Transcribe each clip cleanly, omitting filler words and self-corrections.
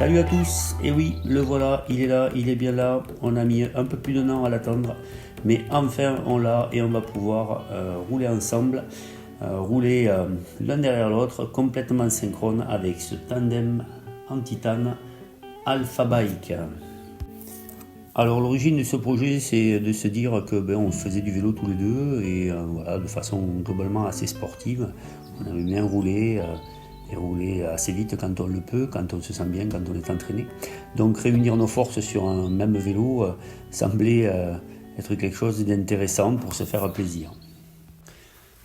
Salut à tous, et oui, le voilà, il est là, il est bien là, on a mis un peu plus d'un an à l'attendre, mais enfin on l'a et on va pouvoir rouler ensemble, rouler l'un derrière l'autre, complètement synchrone avec ce tandem en titane Alpha Bike. Alors l'origine de ce projet, c'est de se dire que on faisait du vélo tous les deux et voilà, de façon globalement assez sportive. On aime bien rouler et rouler assez vite quand on le peut, quand on se sent bien, quand on est entraîné. Donc réunir nos forces sur un même vélo semblait être quelque chose d'intéressant pour se faire plaisir.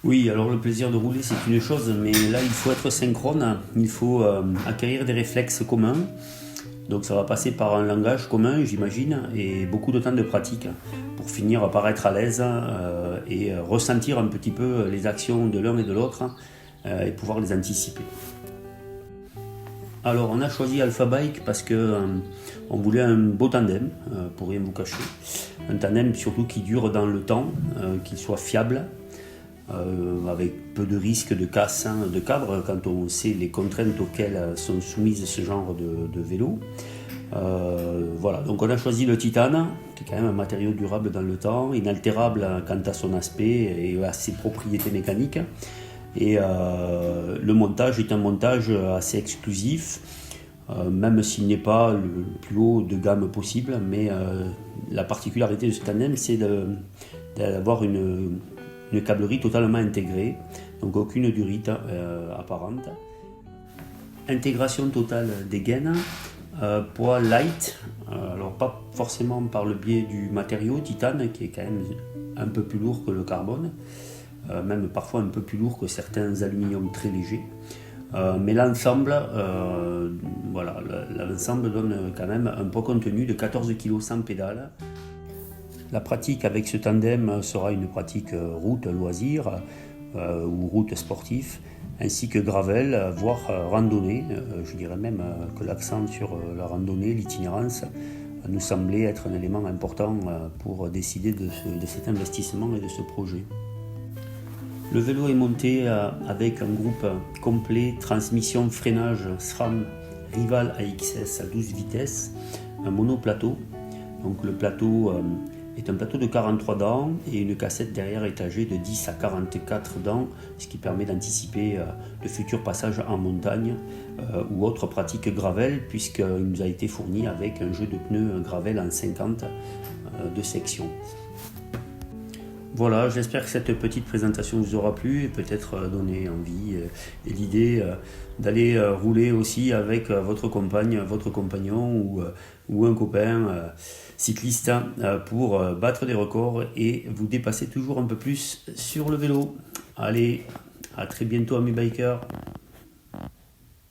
Oui, alors le plaisir de rouler c'est une chose, mais là il faut être synchrone, il faut acquérir des réflexes communs. Donc ça va passer par un langage commun, j'imagine, et beaucoup de temps de pratique pour finir par être à l'aise et ressentir un petit peu les actions de l'un et de l'autre et pouvoir les anticiper. Alors on a choisi Alpha Bike parce que on voulait un beau tandem, pour rien vous cacher. Un tandem surtout qui dure dans le temps, qui soit fiable, avec peu de risques de casse de cadre quand on sait les contraintes auxquelles sont soumises ce genre de vélo. Voilà, donc on a choisi le titane, qui est quand même un matériau durable dans le temps, inaltérable quant à son aspect et à ses propriétés mécaniques. Et le montage est un montage assez exclusif, même s'il n'est pas le plus haut de gamme possible, mais la particularité de ce tandem, c'est d'avoir une câblerie totalement intégrée, donc aucune durite apparente. Intégration totale des gaines, poids light, alors pas forcément par le biais du matériau titane qui est quand même un peu plus lourd que le carbone, même parfois un peu plus lourd que certains aluminiums très légers. Mais l'ensemble, voilà, l'ensemble donne quand même un poids contenu de 14 kg sans pédale. La pratique avec ce tandem sera une pratique route loisir ou route sportive, ainsi que gravel, voire randonnée. Je dirais même que l'accent sur la randonnée, l'itinérance, nous semblait être un élément important pour décider de cet investissement et de ce projet. Le vélo est monté avec un groupe complet, transmission, freinage SRAM Rival AXS à 12 vitesses, un monoplateau. Donc le plateau est un plateau de 43 dents et une cassette derrière étagée de 10 à 44 dents, ce qui permet d'anticiper de futurs passages en montagne ou autres pratiques gravel, puisqu'il nous a été fourni avec un jeu de pneus gravel en 50 de section. Voilà, j'espère que cette petite présentation vous aura plu et peut-être donné envie et l'idée d'aller rouler aussi avec votre compagne, votre compagnon ou un copain cycliste pour battre des records et vous dépasser toujours un peu plus sur le vélo. Allez, à très bientôt amis bikers.